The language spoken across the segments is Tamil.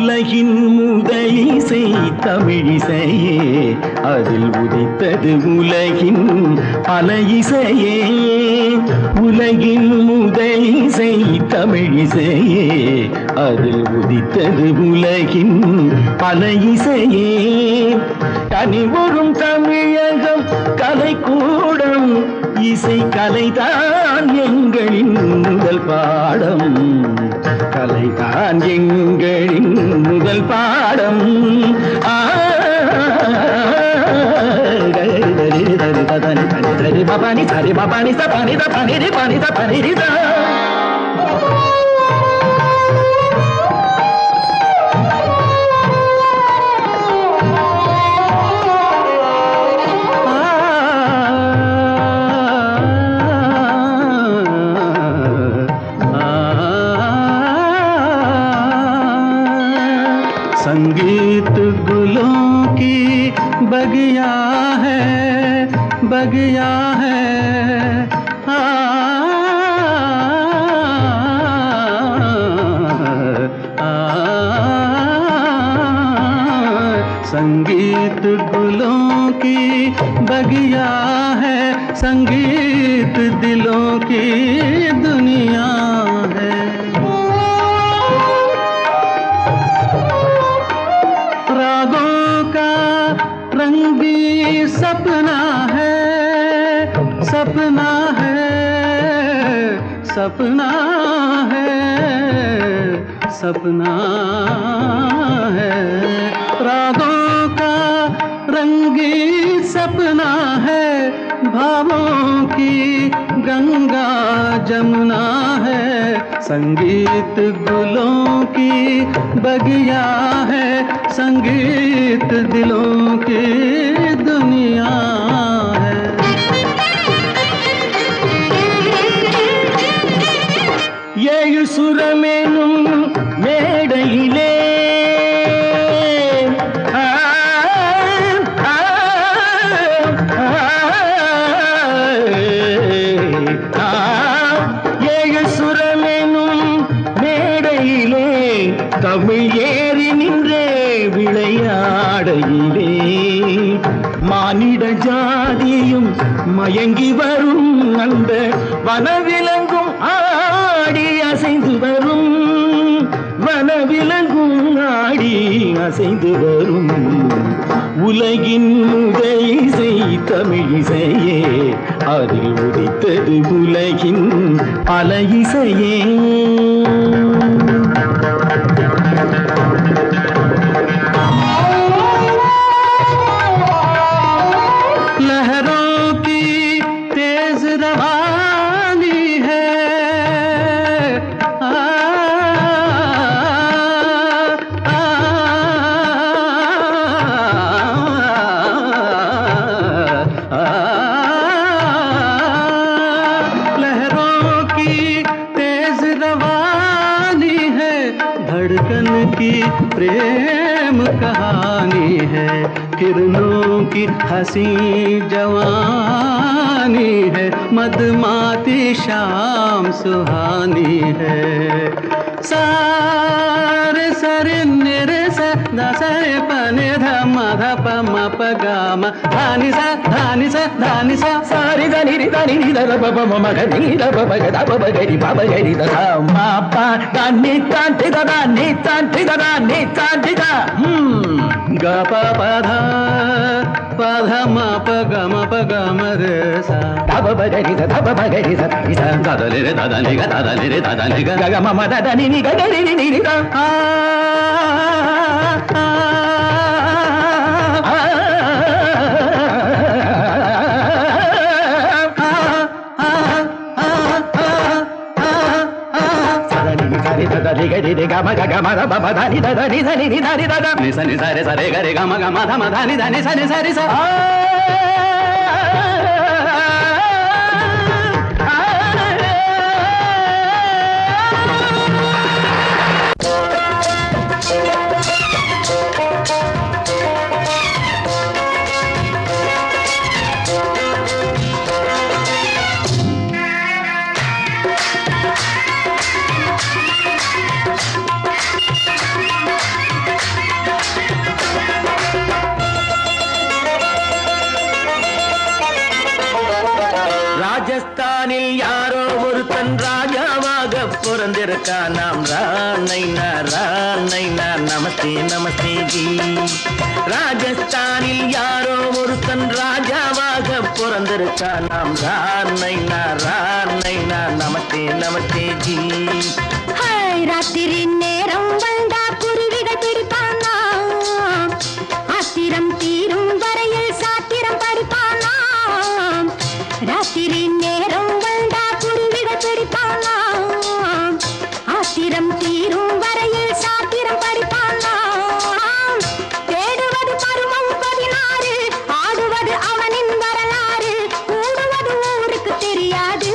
உலகின் முதலிசை தமிழிசையே, அதில் உதித்தது உலகின் பல இசையே. உலகின் முதலிசை தமிழிசையே, அதில் உதித்தது உலகின் பல இசையே. கனிவரும் தமிழகம் கலைக்கூடம், இசை கலைதான் எங்களின் முதல் பாடம். கலைதான் எங்களின் முதல் பாடம். பபானி சரி பபானி சபானி தபானி ரி பானி தபானி ரி தா. संगीत गुलों की बगिया है, बगिया है। संगीत गुलों की बगिया है, संगीत दिलों की दुनिया है। रंगी सपना है, सपना है, सपना है, सपना है। रागों का रंगी सपना है, भावों की गंगा जमुना है। संगीत गुलों की बगिया है, संगीत दिलों की दुनिया है। ஏழு சுரமெனும் மேடையிலே தமிழ் ஏறி நின்றே விளையாடையிலே மானிட ஜாதியும் மயங்கி வரும். அந்த வனவிலங்கும் ஆடி அசைந்து வரும், வனவிலங்கும் ஆடி அசைந்து வரும். உலகின் முதலிசை தமிழிசையே, அதில் உதித்தது உலகின் பல இசையே. लहरों की तेज रवानी है, लहरों की तेज रवानी है, धड़कन की प्रेम कहानी है। किरणों की हंसी जवानी है, मदमाती शाम सुहानी है। सारे सरे निरे सा दसरे पने धम धप म प ग म धानी सा धानी सा धानी सा सारी धनी रि धनी नि ध प प म म ग नि ध प प ग ध प प ग रि प प ग रि ध ध म प ध नि ध ति ध ध नि ध ति ध ध नि ध ति ध ग प प ध प ध म प ग म प ग म रे सा ध प प ग रि ध ध प प ग रि ध ध ध ध रे ध ध नि ग ध ध नि रे ध ध नि ग ग म म ध ध नि नि ग ग रि नि नि ध ri ga ri ga ma ga ga ma da ba ma da ni da da ni da ni ni da ni da da ni sa ni sa re sa re ga re ga ma da ma da ni da ni sa ni sa re sa. ராஜஸ்தானில் யாரோ ஒருத்தன் ராஜாவாக பிறந்திருக்கான் நாம் ராணைனா நமஸ்தே நமஸ்தே ஜி ராஜஸ்தானில் யாரோ ஒருத்தன் ராஜாவாக பிறந்திருக்கான் நாம் ராணைனா நமஸ்தே நமஸ்தே ஜி ராத்திரி நேரம் வந்தா குருவிகள் பிடிப்பானா ஆத்திரம் தீரும் வரையில் சாத்திரம் படிப்பானா ராத்திரி நேரம் வந்தா குருவிகள் பிடிப்பானா ஆத்திரம் தீரும் வரையில் சாத்திரம் படிப்பானா தேடுவது பருவம் 16 ஆடுவது அவனின் வரலாறு கூடுவது ஊருக்கு தெரியாது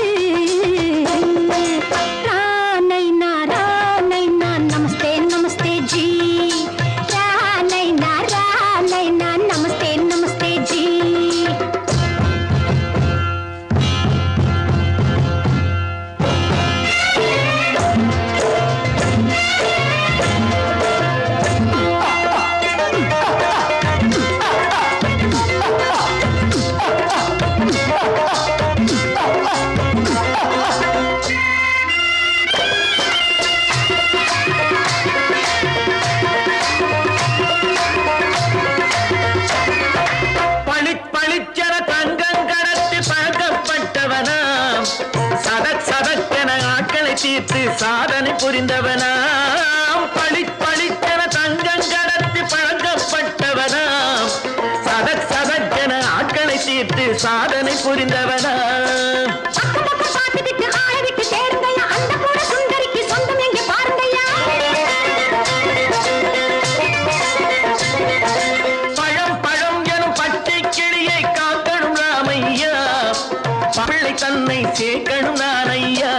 நமஸ்தே நமஸ்தே ஜி நமஸ்தே நமஸ்தே ஜி தீர்த்து சாதனை புரிந்தவனாம் பளிச்சென தங்கம் கடத்தி பழக்கப்பட்டவனாம் சதக்கென ஆட்களை தீர்த்து சாதனை புரிந்தவனாம் பழம் எனும் பச்சை கிளியை காக்கணும் ராமையா பள்ளை தன்னை சேர்க்கணும் நானையா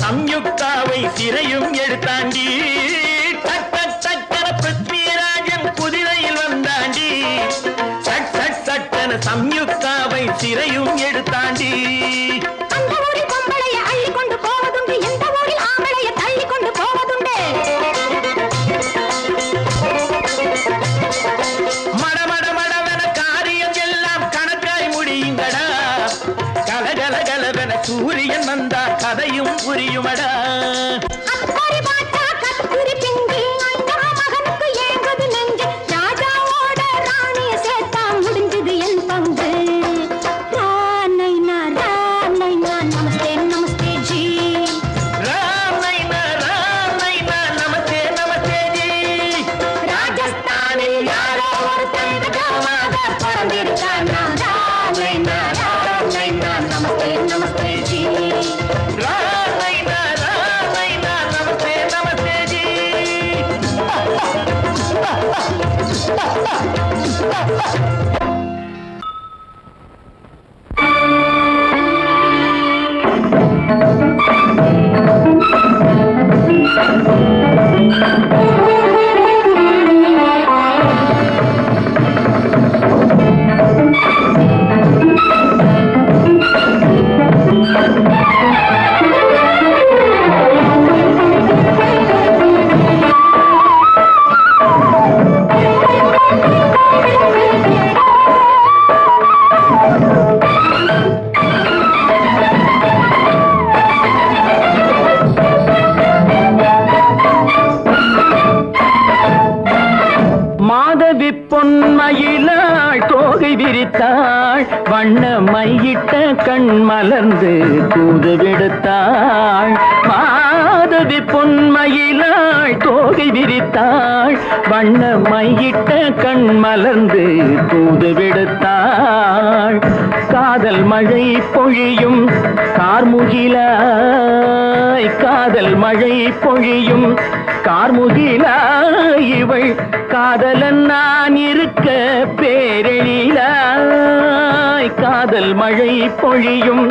சம்யுக்தாவை சிறையும் எடுத்தாண்டி டக்கன பிருத்விராஜன் குதிரையில் வந்தாண்டி சட்டன சம்யுக்தாவை சிறையும் எடுத்தாண்டி மடமடவென காரியம் எல்லாம் கணக்காய் முடியுங்கடா கலகலகலவென சூரியன் வந்தா கதையும் புரியுமடா விரித்தாள் வண்ண மையிட்ட கண் மலர்ந்து தூது விடுத்தாள் மாதவி பொன்மயிலாள் தோகை விரித்தாள் வண்ண மையிட்ட கண் மலர்ந்து தூது விடுத்தாள் காதல் மழை பொழியும் கார்முகிலாய் காதல் மழை பொழியும் கார்முகிலாய் இவள் காதலன் நான் இருக்க பேரெழிலாய் காதல் மழை பொழியும்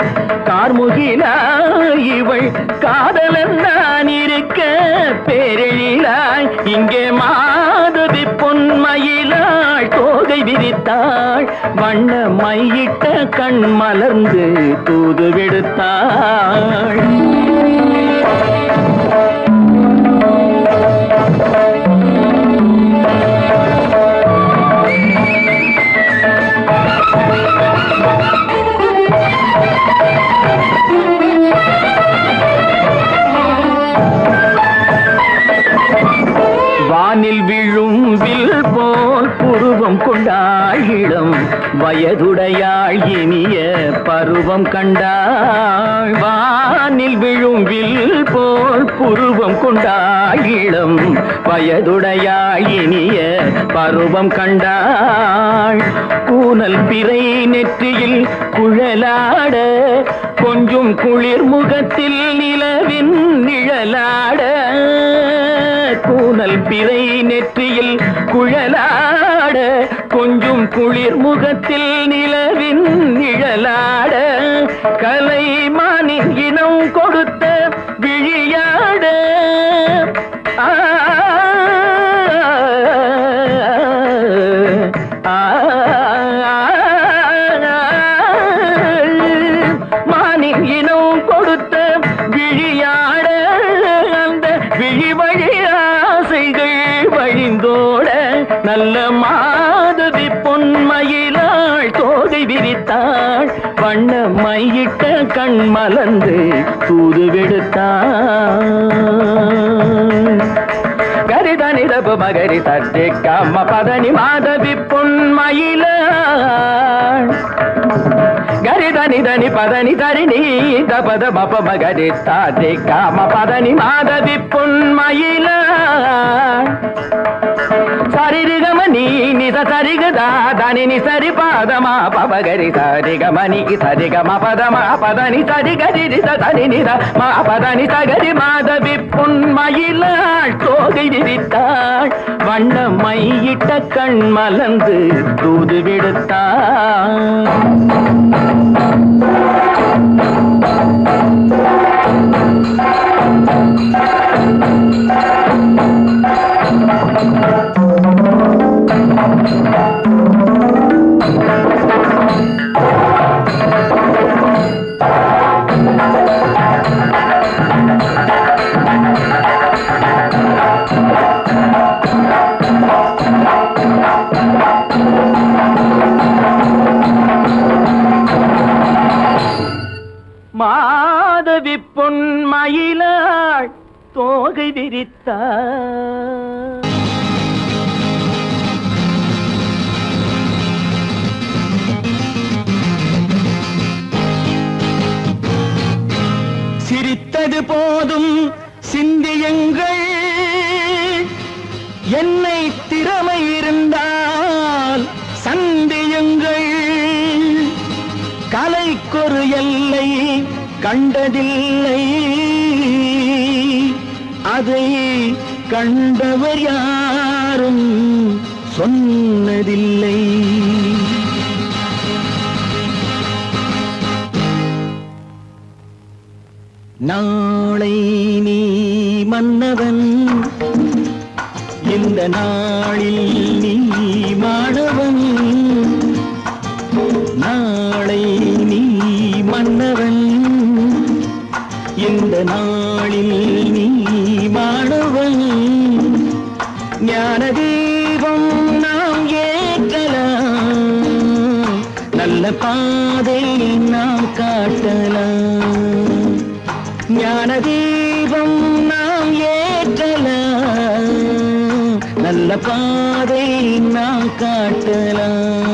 கார்முகிலாய் இவள் காதலன் நான் இருக்க பேரெழிலாய் இங்கே மாதவி பொன்மயிலாள் தோகை விரித்தாள் வண்ண மையிட்ட கண் மலர்ந்து தூது விடுத்தாள் வானில் விழும் வில் போல் புருவம் கொண்டாள் இளம் வயதுடையாள் இனிய பருவம் கண்டாள் வானில் விழும் வில் போல் புருவம் கொண்டாள் இளம் வயதுடையாள் இனிய பருவம் கண்டாள் கூனல் பிறை நெற்றியில் குழலாட கொஞ்சம் குளிர் முகத்தில் நிலவின் நிழலாட கூனல் பிறை நெற்றியில் குழலாட கொஞ்சம் குளிர் முகத்தில் நிலவின் நிழலாட கலைமானின் இனம் கொடுத்த விழியாட மானின் இனம் கொடுத்த விழியாட அந்த விழி வழி ஆசைகள் வழிந்தோட நல்ல மாதவி பொன்மயிலாள் தோகை விரித்தாள் வண்ண மையிட்ட கண் மலர்ந்து தூது விடுத்தாள் கரிதனி தப மகரி தட்டி கம்ம பதனி மாதவி பொன்மயிலாள் கரிதனி தனி பதனி தரிணி தபத மப மகரி தாட்டி காம பதனி மாதவி பொன்மயிலாள் சரிகமணி நித சரிகதா தனி நி சரி பாதமா பபகரி சரிகமணி சரிகம பதமா பதனி சரிகரி தனி நித மா பதனி சகரி மாதவி பொன்மயிலாள் தோகை விரித்தாள் வண்ண மையிட்ட கண் மலர்ந்து தூது விடுத்தாள் மாதவி பொன்மயிலாள் தோகை விரித்தாள் சிரித்தது போதும் சிந்தியுங்கள் என்னை திறமை இருந்தால் சந்தியுங்கள் கலைக்கொரு எல்லை கண்டதில்லை அதை கண்டவர் யாரும் சொன்னதில்லை நாளை நீ மன்னவன் இந்த நாளில் நீ மாணவன் நாளை நீ மன்னவன் இந்த நாளில் நீ மாணவன் ஞான தீபம் நாம் ஏற்கலாம் நல்ல பாதை நாம் காட்டலாம் ஞான தீபம் நாம் ஏற்றலாம் நல்ல பாதை நாம் காட்டலாம்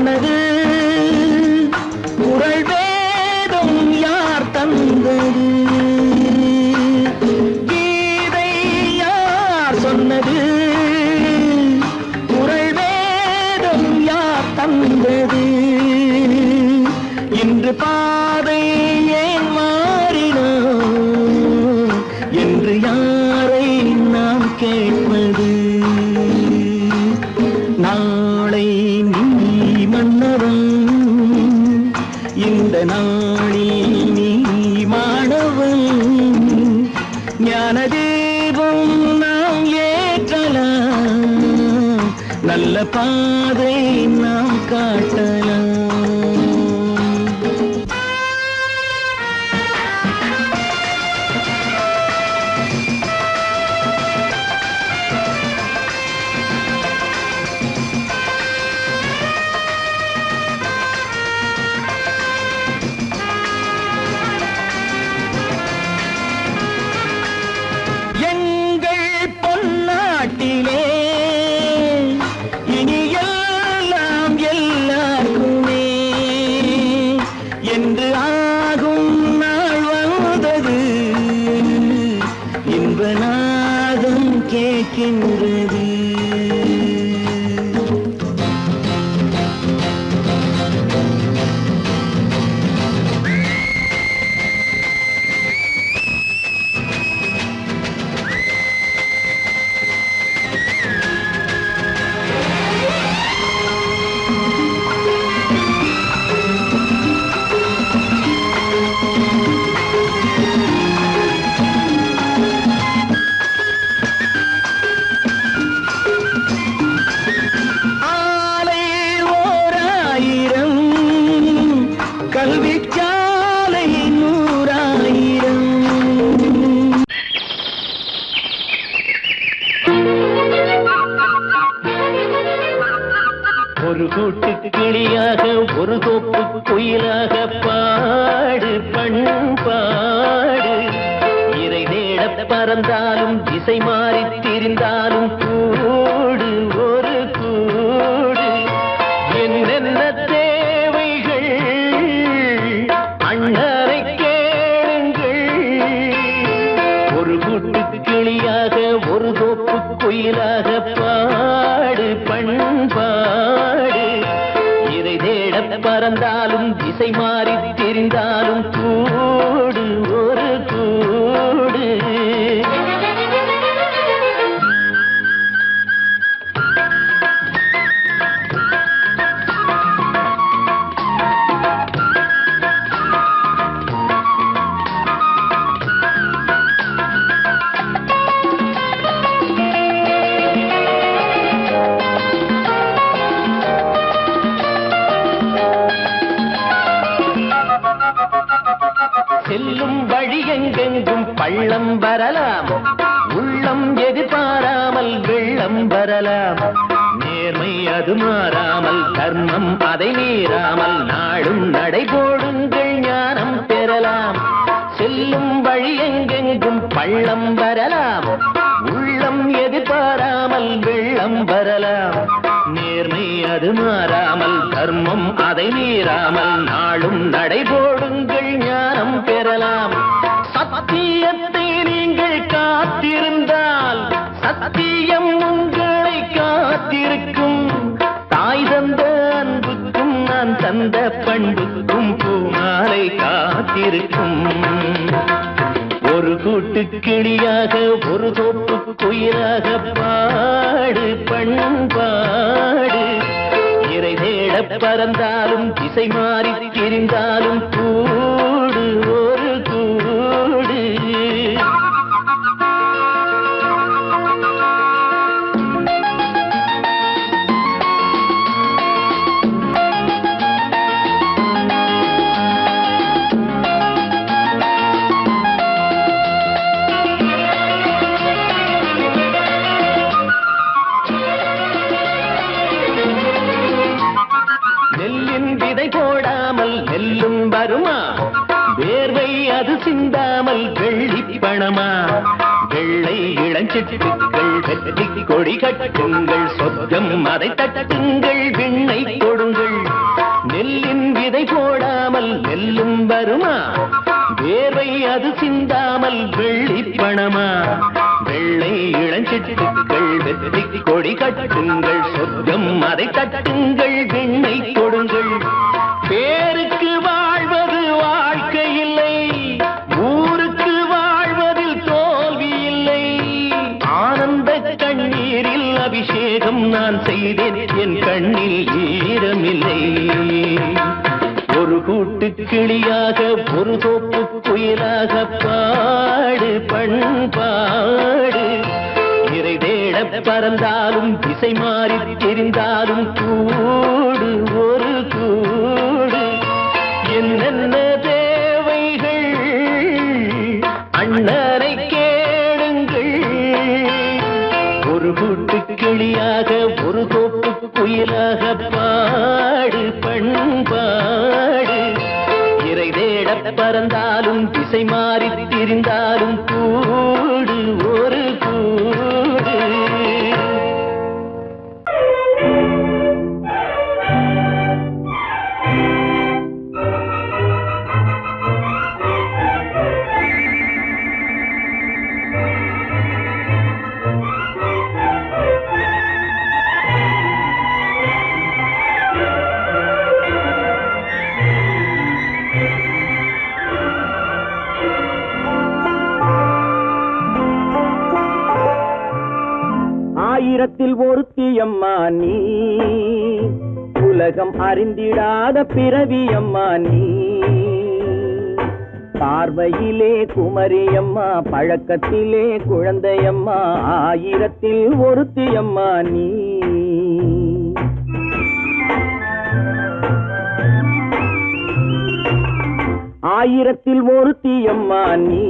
சொன்னது குரல் வேதம் யார் தந்தது கீதை யார் சொன்னது குரல் வேதம் யார் தந்தது இன்று பாதை ஏன் மாறினோம் என்று யாரை நாம் கேட்பது நாளை நீ மன்னவன் இந்த நாளில் நீ மாணவன் ஞான தீபம் நாம் ஏற்றலாம் நல்ல பாதை நாம் காட்டலாம் கேட்கின்றது கல்விச்சாலை 100,000 ஒரு கூட்டு கிளியாக ஒரு தோப்பு குயிலாக பாடு பண்பாடு இறை தேட பறந்தாலும் திசை மாறி திரிந்தாலும் கூடு ஒரு கூடு என்னென்ன தேவைகள் அண்ணரை கேளுங்கள் ஒரு கூட்டு கிளியாக ஒரு தோப்பு குயிலாக பாடு பண்பாடு இதை தேட பறந்தாலும் திசை மாறி திரிந்தாலும் கூடு ஒரு கூடு செல்லும் வழி எங்கெங்கும் பள்ளம் வரலாம் உள்ளம் எதிர்பாராமல் வெள்ளம் வரலாம் நேர்மை அது மாறாமல் தர்மம் அதை மீறாமல் நாடும் நடைபோடுங்கள் ஞானம் பெறலாம் செல்லும் வழி எங்கெங்கும் பள்ளம் வரலாம் உள்ளம் எதிர்பாராமல் வெள்ளம் வரலாம் நேர்மை அது மாறாமல் தர்மம் அதை மீறாமல் நாளும் நடைபோடுங்கள் ஞானம் பெறலாம் சத்தியத்தை நீங்கள் காத்திருந்தால் சத்தியம் உங்களை காத்திருக்கும் தாய் தந்த அன்புக்கும் நான் தந்த பண்புக்கும் பூமாலை காத்திருக்கும் ஒரு கூட்டு கிளியாக ஒரு தோப்பு குயிலாக பாடு பண்பாடு இறை தேட பறந்தாலும் திசை மாறி திரிந்தாலும் கூடு ஒரு கூடு நெல்லும் வருமா வேர்வை அது சிந்தாமல் வெள்ளி பணமா வெள்ளை இள இளஞ்சிட்டுக்கள் வெற்றி கொடி கட்டுங்கள் சொர்க்கம் அதை தட்டுங்கள் விண்ணை கொடுங்கள் நெல்லின் விதை போடாமல் நெல்லும் வருமா வேர்வை அது சிந்தாமல் வெள்ளி பணமா வெள்ளை இளஞ்சிட்டுக்கள் வெற்றி கொடி கட்டுங்கள் சொர்க்கம் அதை தட்டுங்கள் விண்ணை கொடுங்கள் பேருக்கு வாழ்வது வாழ்க்கை இல்லை ஊருக்கு வாழ்வதில் தோல்வி இல்லை ஆனந்த கண்ணீரில் அபிஷேகம் நான் செய்தேன் என் கண்ணில் ஈரமில்லை ஒரு கூட்டு கிளியாக ஒரு தோப்பு குயிலாக பாடு பண்பாடு இறை தேட பறந்தாலும் திசை மாறி தெரிந்தாலும் கூடு ஒரு கூடு என்னென்ன தேவைகள் அண்ணனை கேளுங்கள் ஒரு கூட்டு கிளியாக ஒரு தோப்பு குயிலாக பாடு பண்பாடு இறை தேட பறந்தாலும் திசை மாறி திரிந்தாலும் கூடு ஒரு கூடு ஆயிரத்தில் ஒருத்தியம்மா நீ உலகம் அறிந்திடாத பிறவியம்மா நீ பார்வையிலே குமரியம்மா பழக்கத்திலே குழந்தையம்மா ஆயிரத்தில் ஒருத்தியம்மா நீ ஆயிரத்தில் ஒருத்தியம்மா நீ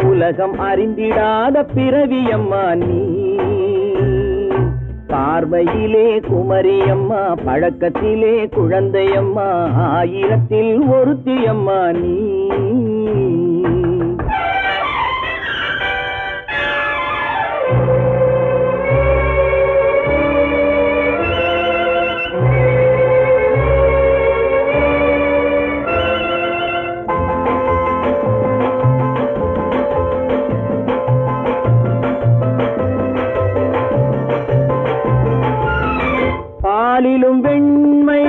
உலகம் அறிந்திடாத பிறவியம்மா நீ பார்வையிலே குமரியம்மா பழக்கத்திலே குழந்தையம்மா ஆயிரத்தில் ஒருத்தியம்மா நீ பாலிலும் வெண்மை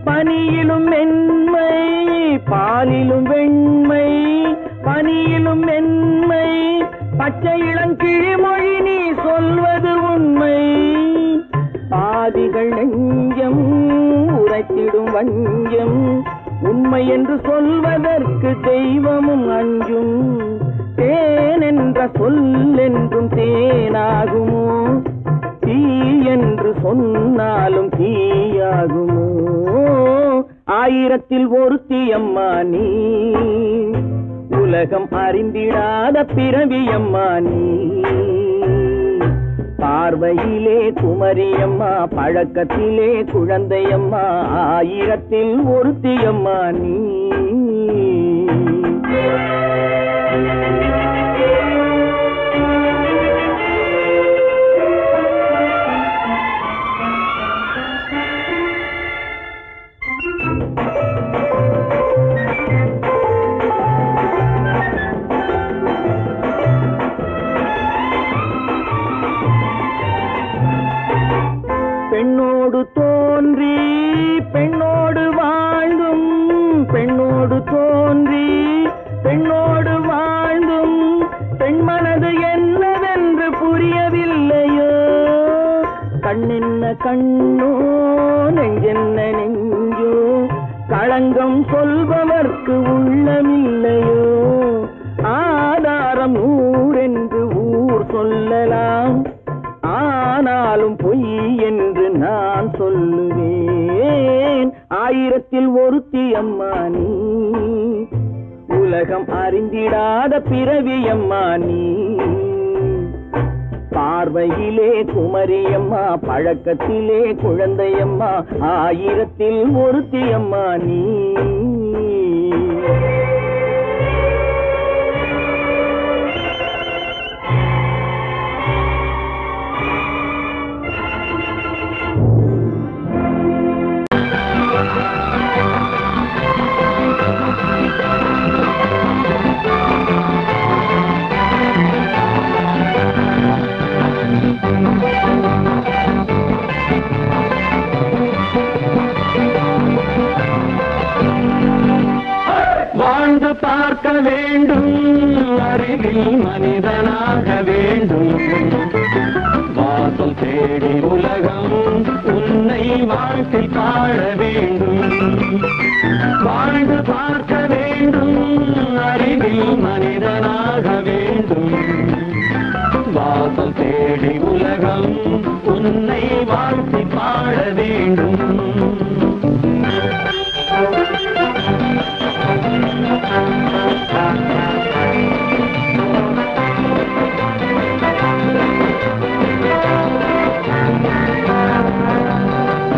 பனியிலும் மென்மை பாலிலும் வெண்மை பனியிலும் மென்மை பச்சை இளங்கிழிமொழி நீ சொல்வது உண்மை பாதிகள் நெஞ்சம் உரைத்திடும் வஞ்சம் உண்மை என்று சொல்வதற்கு தெய்வமும் அஞ்சும் தேன் என்ற சொல்லென்றும் தேனாகுமோ தீ என்று சொன்னாலும் தீயாகுமோ ஆயிரத்தில் ஒருத்தியம்மா நீ உலகம் அறிந்திடாத பிறவியம்மா நீ பார்வையிலே குமரியம்மா பழக்கத்திலே குழந்தையம்மா ஆயிரத்தில் ஒருத்தியம்மா நீ பெண்ணோடு தோன்றி பெண்ணோடு வாழ்ந்தும் பெண்ணோடு தோன்றி பெண்ணோடு வாழ்ந்தும் பெண்மனது என்னவென்று புரியவில்லையோ கண்ணென்ன கண்ணோ நெஞ்சென்ன நெஞ்சோ களங்கம் சொல்பவர்க்கு உள்ளமில்லையோ ஆதாரம் ஊரென்று ஊர் சொல்லலாம் ஆனாலும் பொய் என்று நான் சொல்லுவேன் ஆயிரத்தில் ஒருத்தியம்மா நீ உலகம் அறிந்திடாத பிறவியம்மா நீ பார்வையிலே குமரியம்மா பழக்கத்திலே குழந்தையம்மா ஆயிரத்தில் ஒருத்தியம்மா நீ வேண்டும் அறிவில் மனிதனாக வேண்டும் வாசல் தேடி உலகம் உன்னை வாழ்க்கை பாட வேண்டும் வாழ்ந்து பார்க்க வேண்டும் அறிவில் மனிதனாக வேண்டும் வாசல் தேடி உலகம் உன்னை வாழ்த்தி பாட வேண்டும்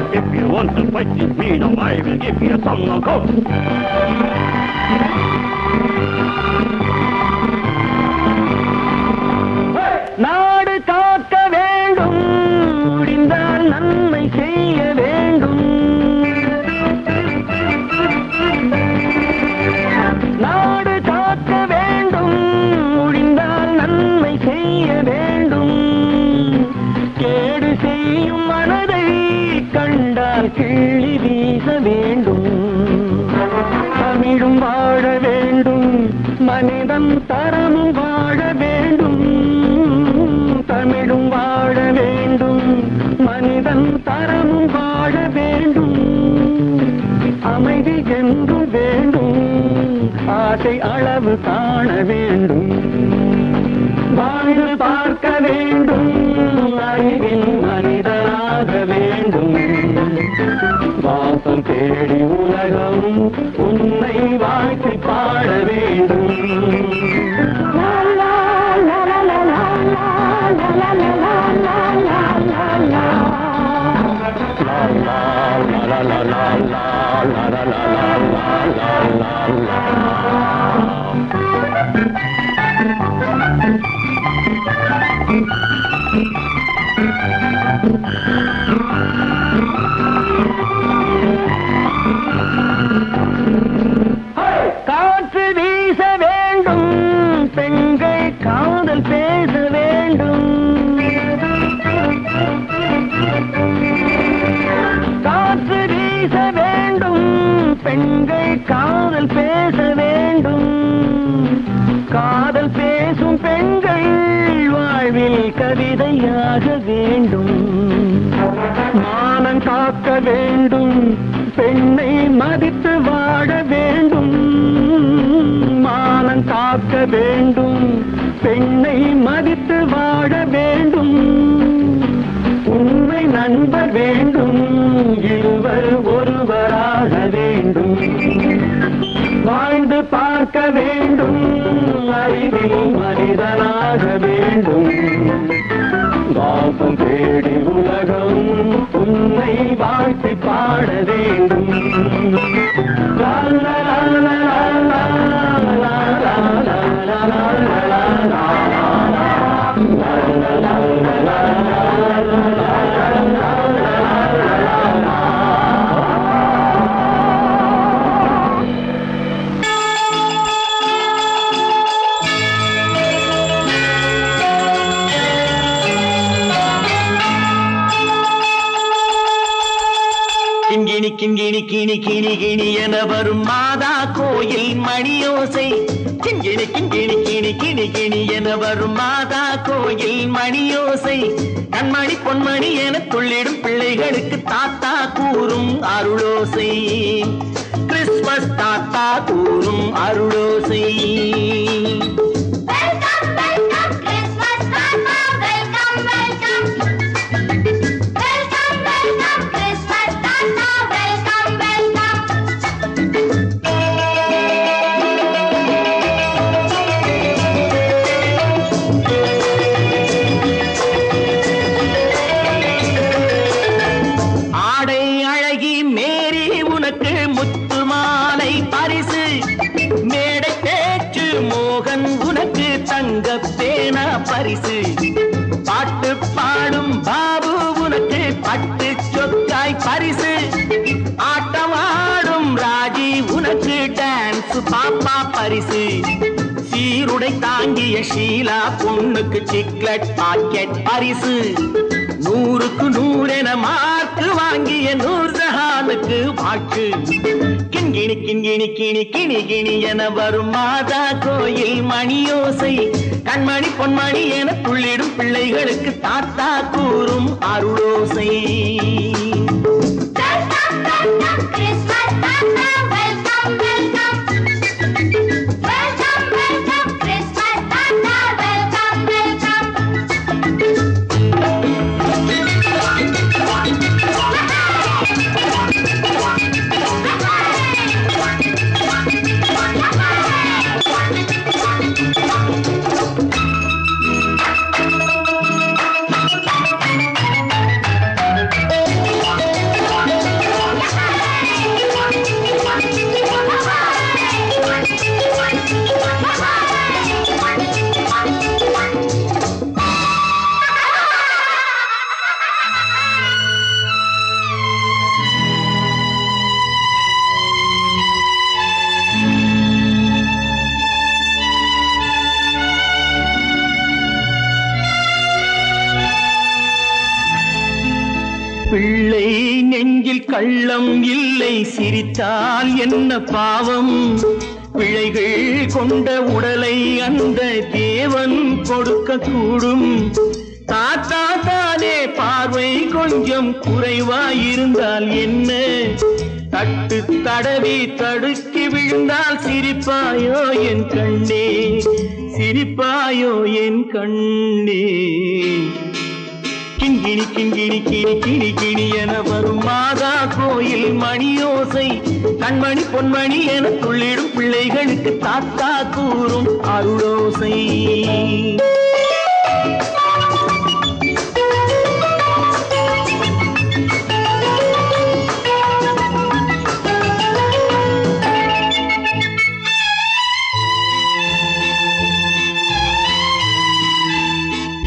If you want to fight with me, now I will give you a song of hope. நாடு காக்க வேண்டும் முடிந்தால் நன்மை செய்ய வேண்டும் நாடு காக்க வேண்டும் முடிந்தால் நன்மை செய்ய வேண்டும் கேடு செய்யும் மனதை கண்டால் கிள்ளி வீச வேண்டும் தமிழும் வாழ வேண்டும் மனிதன் தரமும் வாழ வேண்டும் தமிழும் வாழ வேண்டும் மனிதன் தரமும் வாழ வேண்டும் அமைதி என்றும் வேண்டும் ஆசை அளவு காண வேண்டும் வாழ்ந்து பார்க்க வேண்டும் அறிவில் மனிதனாக வேண்டும் வாசம் தேடி உலகம் உன்னை வாழ்த்தி பாட வேண்டும் காற்று வீச வேண்டும் பெண்கள் காதல் பேச வேண்டும் காற்று வீச வேண்டும் பெண்கள் காதல் பேச வேண்டும் காதல் பேசும் பெண்கள் வாழ்வில் கவிதையாக வேண்டும் மானம் காக்க வேண்டும் பெண்ணை மதித்து வாழ வேண்டும் மானம் காக்க வேண்டும் பெண்ணை மதித்து வாழ வேண்டும் உண்மை நண்பர் வேண்டும் இருவர் ஒருவராக வேண்டும் வாழ்ந்து பார்க்க வேண்டும் அறிவில் மனிதனாக வேண்டும் வாசம் தேடி உலகம் உன்னை வாழ்த்தி பாட வேண்டும் லா லா லா லா லா லா லா லா கிங்கிணி கிங்கிணி கிணி கிணி கிணி என வரும் மாதா கோயில் மணியோசை கிங்கிணி கிங்கிணி கிணி கிணி கிணி என வரும் மாதா கோயில் மணியோசை கண்மணி பொன்மணி என துள்ளிடும் பிள்ளைகளுக்கு தாத்தா கூறும் அருளோசை கிறிஸ்துமஸ் தாத்தா கூறும் அருளோசை பரிசு பாட்டு பாடும் பாபு உனக்கு பட்டு சொக்காய் பரிசு ஆட்டமாடும் ராஜி உனக்கு டான்ஸ் பாப்பா பரிசு சீருடை தாங்கிய ஷீலா பொண்ணுக்கு சிக்லெட் பாக்கெட் பரிசு நூறுக்கு நூறென மார்க்கு வாங்கிய நூர்ஜஹானுக்கு வாக்கு. கிண்கிணி கிண்கிணி கிணி கிணி கிணி என வரும் மாதா கோயில் மணியோசை. கண்மணி பொன்மணி என துள்ளிடும் பிள்ளைகளுக்கு தாத்தா கூறும் அருளோசை. பிள்ளை நெஞ்சில் கள்ளம் இல்லை, சிரித்தால் என்ன பாவம். பிழைகள் கொண்ட உடலை அந்த தேவன் கொடுக்க கூடும். தாத்தா தானே பார்வை கொஞ்சம் குறைவாயிருந்தால் என்ன? தட்டு தடவி தடுக்கி விழுந்தால் சிரிப்பாயோ என் கண்ணே, சிரிப்பாயோ என் கண்ணே. கிண்கிணி கிண்கிணி கிணி கிணி கிணி என வரும் மாதா கோயில் மணியோசை. கண்மணி பொன்மணி என துள்ளிடும் பிள்ளைகளுக்கு தாத்தா கூறும் அருளோசை.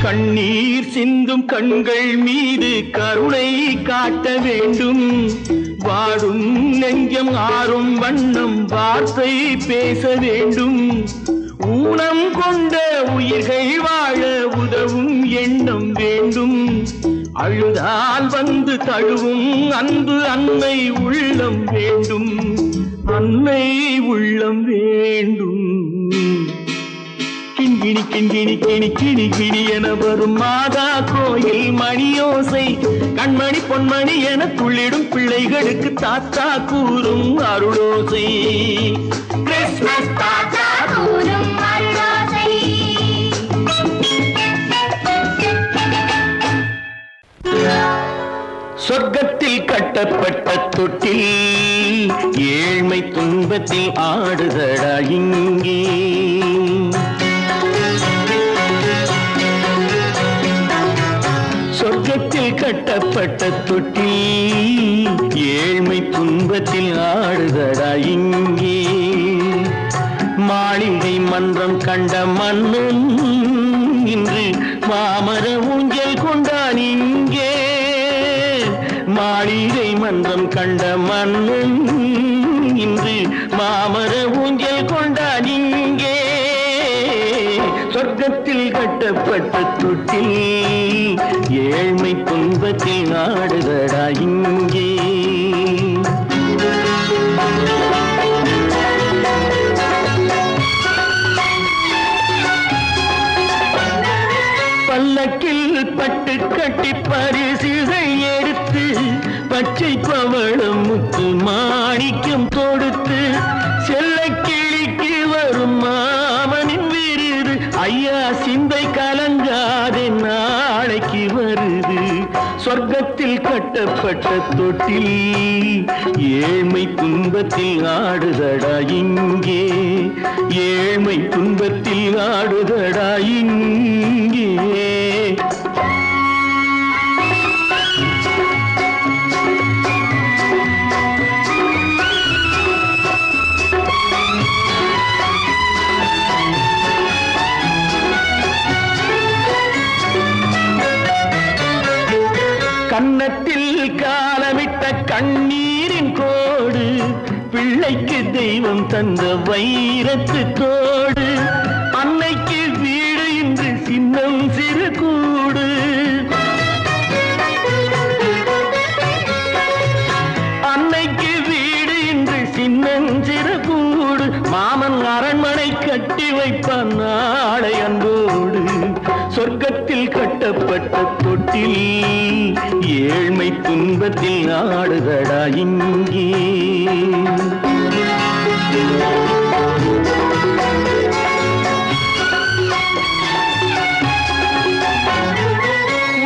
கண்ணீர் சிந்தும் கண்கள் மீது கருணை காட்ட வேண்டும். வாடும் நெஞ்சம் ஆறும் வண்ணம் வார்த்தை பேச வேண்டும். ஊனம் கொண்ட உயிர்கள் வாழ உதவும் எண்ணம் வேண்டும். அழுதால் வந்து தழுவும் அன்பு அன்னை உள்ளம் வேண்டும், அன்னை உள்ளம் வேண்டும். கிண்கிணி கிண்கிணி கிணி கிணி கிணி என வரும் மாதா கோயில் மணியோசை. கண்மணி பொன்மணி என துள்ளிடும் பிள்ளைகளுக்கு தாத்தா கூறும் அருளோசை. கிறிஸ்மஸ் தாத்தா கூறும் அருளோசை. சொர்க்கத்தில் கட்டப்பட்ட தொட்டில் ஏழ்மை துன்பத்தில் ஆடுதடா இங்கே. சொர்க்கத்தில் கட்டப்பட்ட தொட்டில் ஏழ்மை துன்பத்தில் ஆடுதடா இங்கே. மாளிகை மன்றம் கண்ட மன்னன் இன்று மாமர ஊஞ்சல் கொண்டான் இங்கே. மாளிகை மன்றம் கண்ட மன்னன் இன்று மாமர ஊஞ்சல் கொண்டான் இங்கே. சொர்க்கத்தில் கட்டப்பட்ட தொட்டில் ஏழ்மை துன்பத்தில் ஆடுதடா இங்கே. பல்லக்கில் பட்டு கட்டி பரிசுகள் எடுத்து பச்சை பவளம் முத்து மாணிக்கம் தொடுத்து செல்ல கிளிக்கு வரும் மாமனின் விருது. ஐயா சிந்தை கலங்காதே நாளைக்கு வருது. சொர்க்கத்தில் கட்டப்பட்ட தொட்டில் ஏழ்மை துன்பத்தில் ஆடுதடா இங்கே. ஏழ்மை துன்பத்தில் ஆடுதடா இங்கே. கன்னத்தில் காலமிட்ட கண்ணீரின் கோடு, பிள்ளைக்கு தெய்வம் தந்த வைரத்து தோடு. அன்னைக்கு வீடு இன்று சின்னம் சிறு கூடு. கட்டப்பட்ட தொட்டில் ஏழ்மை துன்பத்தில் ஆடுதடா இங்கே.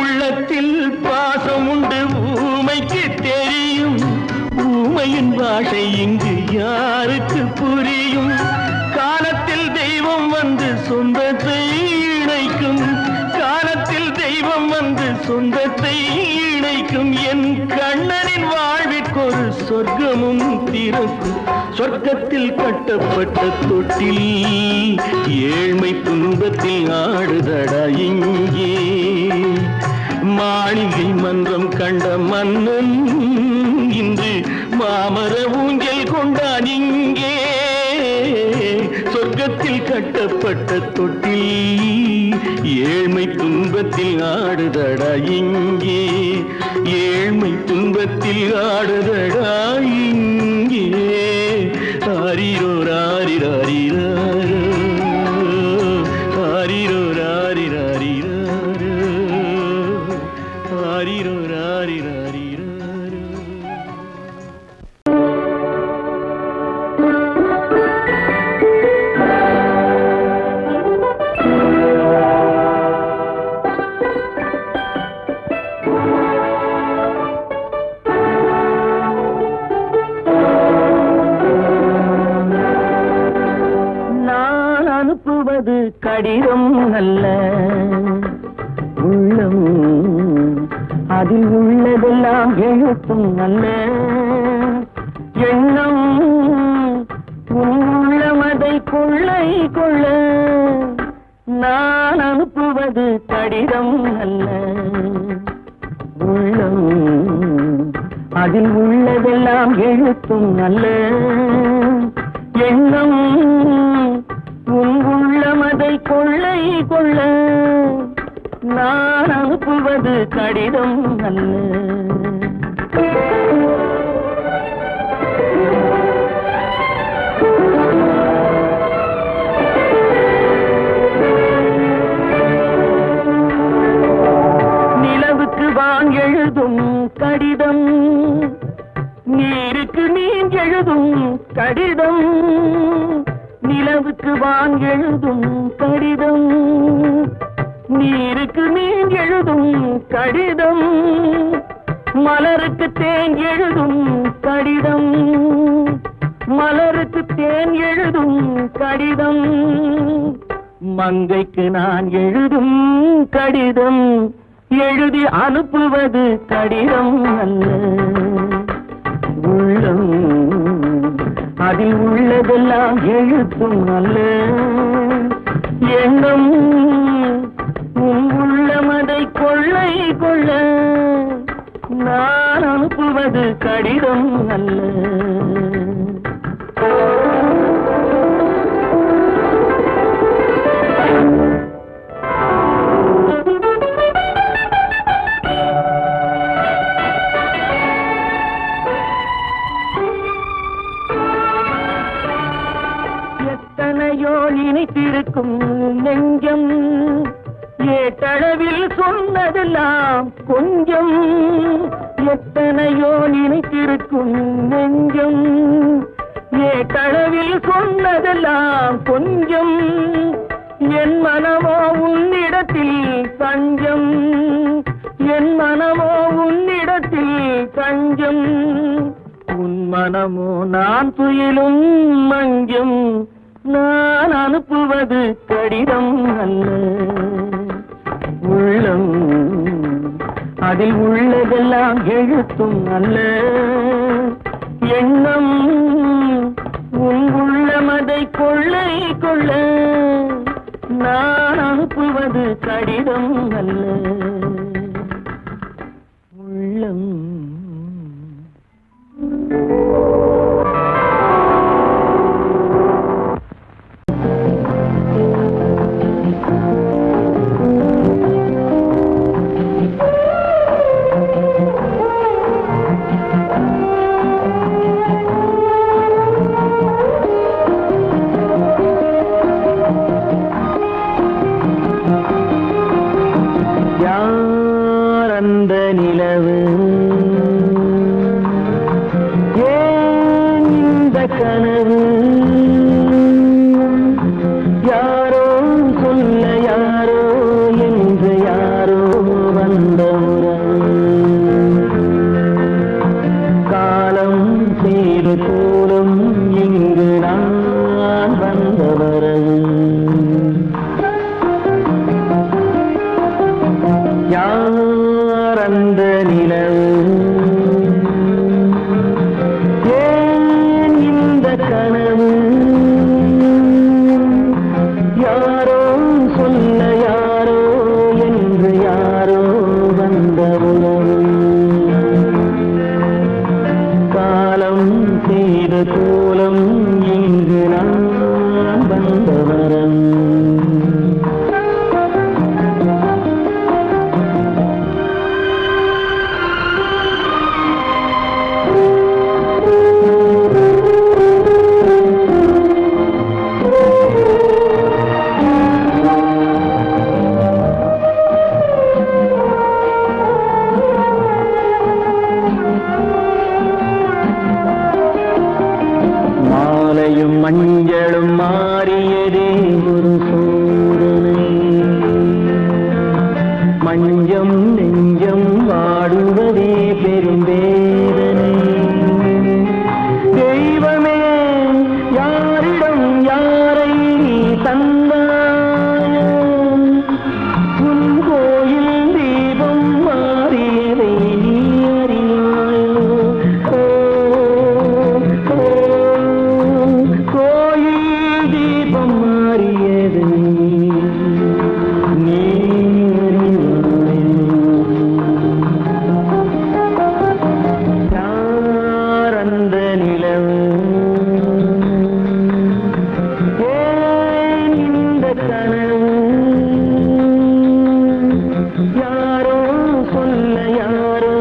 உள்ளத்தில் பாசம் உண்டு ஊமைக்கு தெரியும், ஊமையின் பாஷை இங்கு யாருக்கு புரியும்? காலத்தில் தெய்வம் வந்து சொந்தத்தை இணைக்கும், காலத்தில் தெய்வம் வந்து சொந்தத்தை இணைக்கும். என் கண்ணனின் வாழ்விற்கொரு சொர்க்கமும் திறக்கும். சொர்க்கத்தில் கட்டப்பட்ட தொட்டில் ஏழ்மை துன்பத்தில் ஆடுதடா இங்கே. மாளிகை மன்றம் கண்ட மன்னன் இன்று மாமர ஊஞ்சல் கொண்டான் இங்கே. சொர்க்கத்தில் கட்டப்பட்ட தொட்டில் ஏழ்மை துன்பத்தில் ஆடுதடா இங்கே. ஏழ்மை துன்பத்தில் ஆடுதடா இங்கே. ஆரிரோ ராரிராரிரோ, ஆரிரோ ராரிராரிரோ, ஆரிரோ ராரிராரிரோ. அனுப்புவது கடிதம் அல்ல, உள்ளம் அதில் உள்ளதெல்லாம் எழுத்தும் அல்ல. எண்ணம் உள்ளமதை கொள்ளை கொள்ள. நான் அனுப்புவது கடிதம் அல்ல, உள்ளம் அதில் உள்ளதெல்லாம் எழுத்தும் அல்ல. எண்ணம் உள்ளமதை கொள்ளை கொள்ள. நான் அனுப்புவது கடிதம் அல்ல. நிலவுக்கு வான் எழுதும் கடிதம், நீருக்கு நீன் எழுதும் கடிதம். நிலவுக்கு வான் எழுதும் கடிதம், நீருக்கு நீன் எழுதும் கடிதம். மலருக்கு தேன் எழுதும் கடிதம், மலருக்கு தேன் எழுதும் கடிதம். மங்கைக்கு நான் எழுதும் கடிதம், எழுதி அனுப்புவது கடிதம் அல்ல. உள்ளம் அதில் உள்ளதெல்லாம் எழுத்தும் அல்ல. எண்ணம் உள்ளமதை கொள்ளை கொள்ள. நான் அனுப்புவது கடிதம் அல்ல. இணைத்திருக்கும் நெஞ்சம் ஏட்டளவில் சொன்னதெல்லாம் கொஞ்சம். எத்தனையோ நினைத்திருக்கும் நெஞ்சம் ஏட்டளவில் சொன்னதெல்லாம் கொஞ்சம். என் மனமோ உன்னிடத்தில் தஞ்சம், என் மனமோ உன்னிடத்தில் தஞ்சம். உன் மனமோ நான் துயிலும் மஞ்சம். நான் அனுப்புவது கடிதம் அல்ல. உள்ளம் அதில் உள்ளதெல்லாம் எழுத்தும் அல்ல. எண்ணம் உன் உள்ளமதை கொள்ளை கொள்ள. நான் அனுப்புவது கடிதம் அல்ல. உள்ளம் கனவு யாரோ சொல்ல யாரோ என்று யாரோ வந்த உறவு காலம் செய்து கூறும் இங்கு நான் வந்த வரவு யார் அந்த நிலவு ஏன் இந்த கனவு யாரோ சொல்ல யாரோ என்று யாரோ வந்த உறவு காலம் செய்த கோலம் இங்கு நான் வந்த வரம் மாலையும் மஞ்சளும் மாறியதே ஒரு சோதனை மஞ்சம் நெஞ்சம் வாடுவதே பெரும் வேதனை தெய்வமே யாரிடம் யாரை நீ தந்தாயோ உன் கோயில் தீபம் மாறியதை நீ அறியாயோ கோயில் தீபம் மாறியதை நீ யார் அந்த நிலவு ஏன் இந்த கனவு யாரோ சொல்ல யாரோ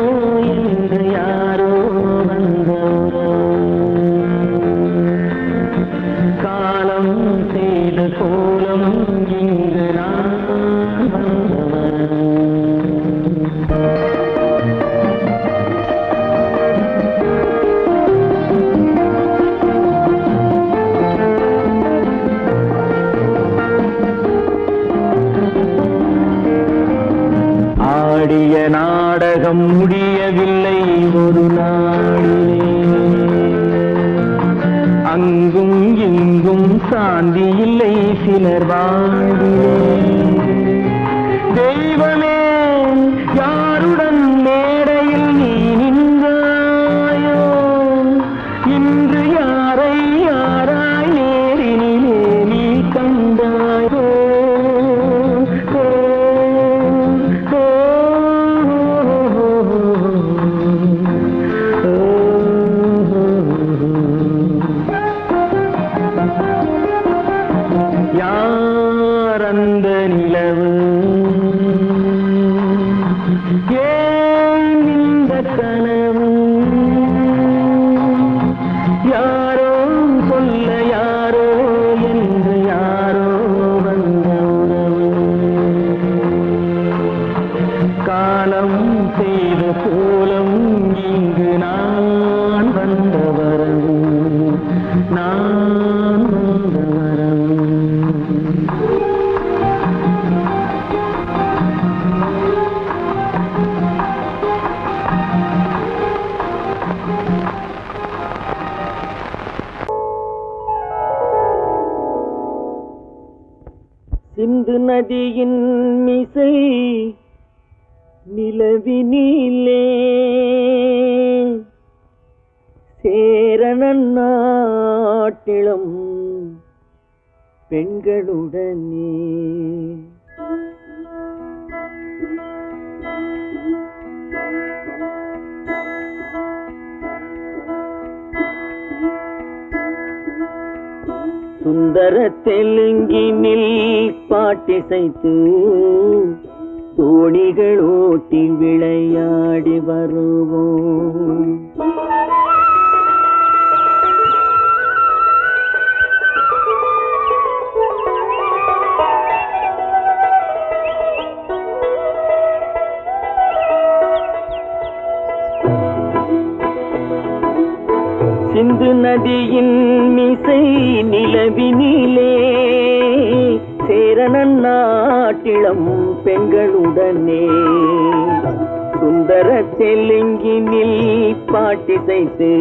என்று யாரோ வந்த காலம் செய்த கோலம் இங்கு நான் வந்தவர் ஆடிய நாடகம் முடியவில்லை ஒரு நாளிலே அங்கும் இங்கும் சாந்தி இல்லை சிலர் வாழ்விலே தெய்வமே யாருடன் மேடையில் நீ நின்றாயோ இன்று யாரை யாராய் நேரினிலே நீ கண்டாயோ யார் அந்த நிலவு ஏன் இந்த கனவு யாரோ சொல்ல யாரோ என்று யாரோ வந்த உறவு காலம் செய்த கோலம் இங்கு நான் வந்த வரவு நான் வந்த வரவு சிந்து நதியின் மிசை நிலவினிலே சேரணன் நாட்டிலும் பெண்களுடனே சுந்தர தெலுங்கினில் பாட்டிசைத்து தோணிகள் ஓட்டி விளையாடி வருவோம் சிந்து நதியின் மிசை நிலவினிலே சேரணன் நாட்டிளம் பெண்களுடனே சுந்தர தெலுங்கினில் பாட்டிசைத்து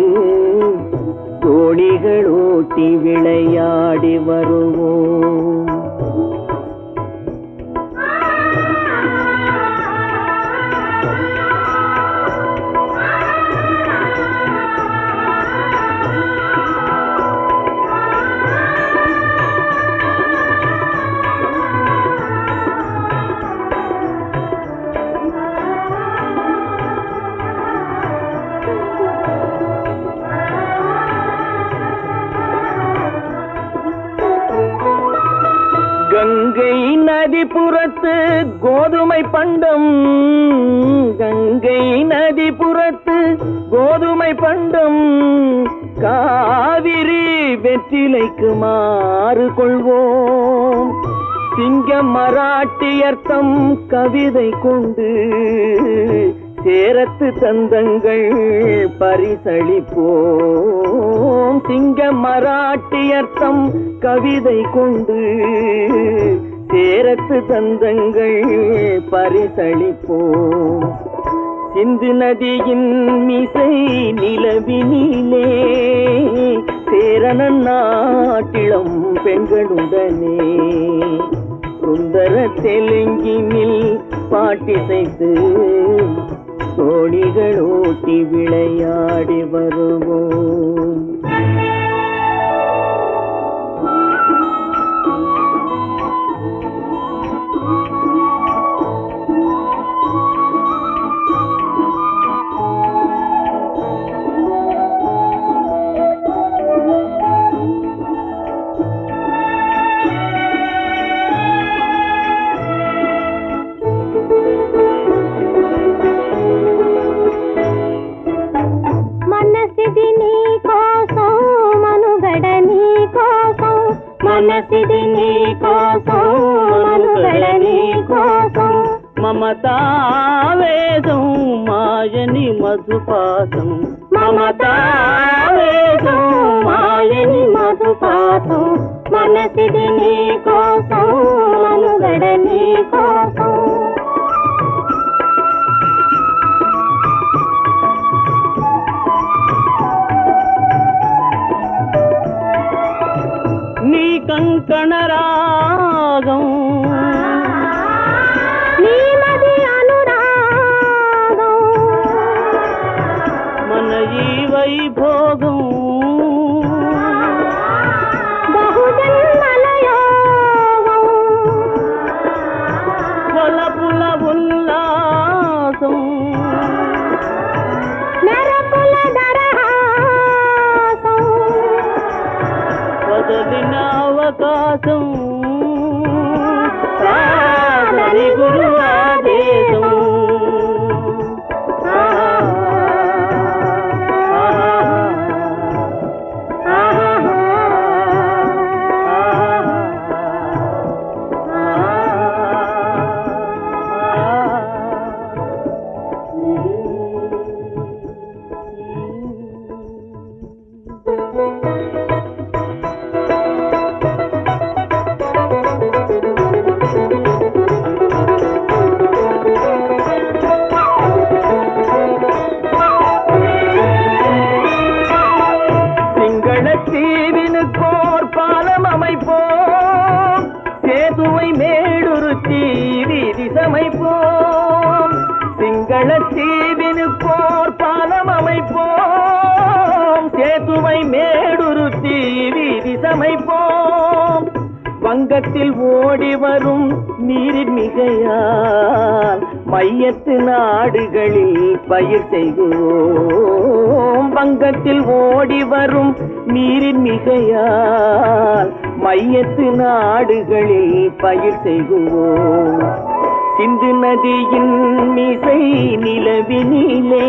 தோணிகள் ஓட்டி விளையாடி வருவோம். கங்கை நதிபுறத்து கோதுமை பண்டம், கங்கை நதிபுறத்து கோதுமை பண்டம், காவிரி வெற்றிலைக்கு மாறு கொள்வோம். சிங்கம் மராட்டியர்த்தம் கவிதை கொண்டு சேரத்து தந்தங்கள் பரிசளிப்போம். சிங்கம் மராட்டியர்த்தம் கவிதை கொண்டு சேரத்து தந்தங்கள் பரிசளிப்போம். சிந்து நதியின் மிசை நிலவினிலே சேரணன் நாட்டிளம் பெண்களுடனே சுந்தர தெலுங்கினில் பாட்டிசைத்து தோணிகள் ஓட்டி விளையாடி வருவோம். మనసిది నీ కోసం మనుగడ నీ కోసం మమతావేదం మాయని మధుపాసం మమతావేదం మాయని మధుపాసం మనసిది నీ కోసం మనుగడ నీ కోసం నీ కంకణ రాగం నీ మది అనురాగం మన ఈ వైభోగం బహుజన్మల యోగం వలపుల ఉల్లాసం మెరపుల దరహాసం వదలిన అవకాశం సాధని గురు ఆదేశం தீவினுக்கோர் பாலம் அமைப்போம் சேதுவை மேடுருத்தி வீதி சமைப்போம் சிங்கள தீவினுக்கோர் பாலம் அமைப்போம் சேதுவை மேடுருத்தி வீதி சமைப்போம் வங்கத்தில் ஓடி வரும் நீரின் மிகையால் மையத்து நாடுகளில் பயிர் செய்வோம் வங்கத்தில் ஓடி வரும் நீரின் மிகையால் மையத்து நாடுகளில் பயிர் செய்வோம் சிந்து நதியின் மிசை நிலவினிலே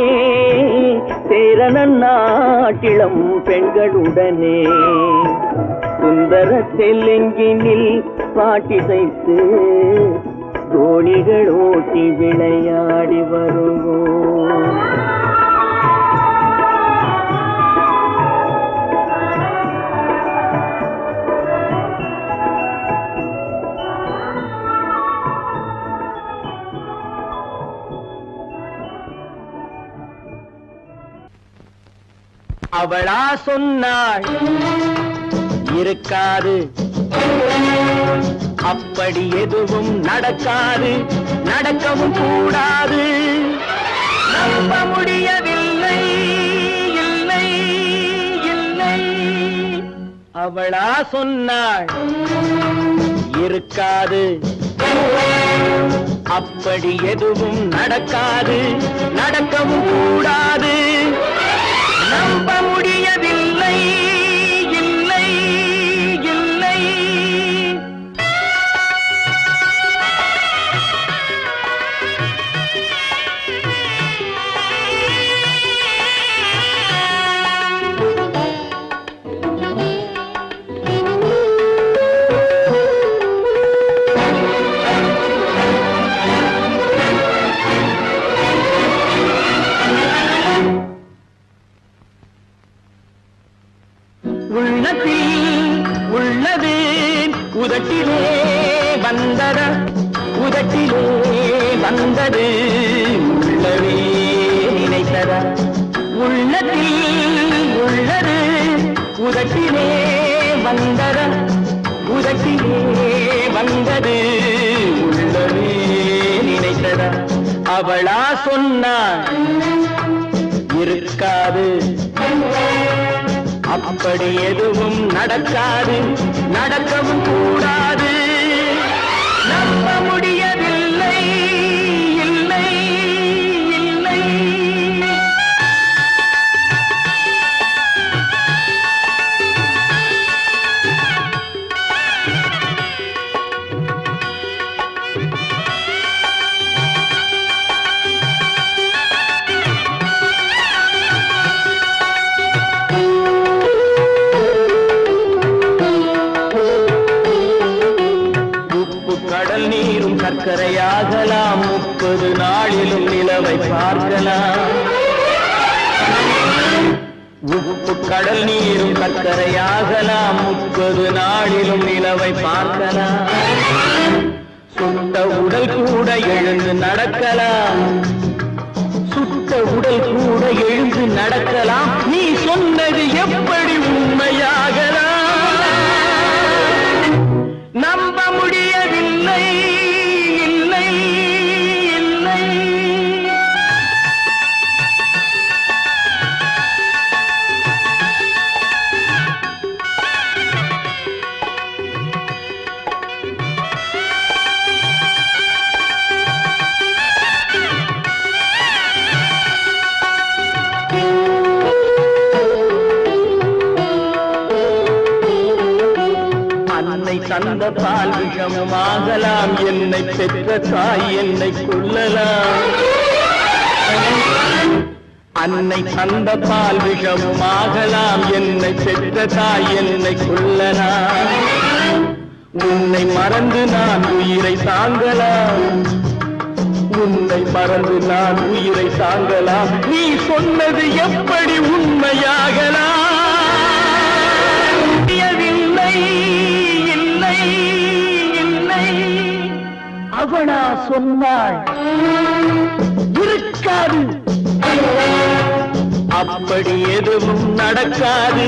சேரணன் நாட்டிளம் பெண்களுடனே சுந்தர தெலுங்கினில் பாட்டிசைத்து தோணிகள் ஓட்டி விளையாடி வருவோம் அவளா சொன்னாள் இருக்காது, அப்படி எதுவும் நடக்காது, நடக்கவும் கூடாது. நம்ப முடியவில்லை, இல்லை இல்லை. அவளா சொன்னாள் இருக்காது, அப்படி எதுவும் நடக்காது, நடக்கவும் கூடாது. நம்ப முடியவில்லை, இல்லை இல்லை. உள்ளத்தில் உள்ளது உதட்டிலே வந்ததா, உதட்டிலே வந்தது உள்ளவே நினைத்ததா. உள்ளத்தில் உள்ளது உதட்டிலே வந்ததா, உதட்டிலே வந்தது உள்ளவே நினைத்ததா. அவளா சொன்னாள் இருக்காது, அப்படி எதுவும் நடக்காது, நடக்கவும் கூடாது. நம்ப முடியவில்லை, இல்லை இல்லை. கடல் நீரும் சர்க்கரையாகலாம், 30 நாளிலும் நிலவை பார்க்கலாம். உப்பு கடல் நீரும் சர்க்கரையாகலாம், 30 நாளிலும் நிலவை பார்க்கலாம். சுட்ட உடல் கூட எழுந்து நடக்கலாம், சுட்ட உடல் கூட எழுந்து நடக்கலாம். நீ சொன்னது எப்படி உண்மையாகலாம்? நம்ப முடியவில்லை, இல்லை இல்லை. அன்னை தந்த பால் விஷமாகலாம், என்னை பெற்ற தாய் என்னை கொல்லலாம். அன்னை தந்த பால் விஷமாகலாம், என்னை பெற்ற தாய் என்னை கொல்லலாம். உன்னை மறந்து நான் உயிரை தாங்கலாம், உன்னை மறந்து நான் உயிரை தாங்கலாம். நீ சொன்னது எப்படி உண்மையாகலாம்? இல்லை இல்லை. அவளா சொன்னாள் இருக்காது, அப்படி எதுவும் நடக்காது,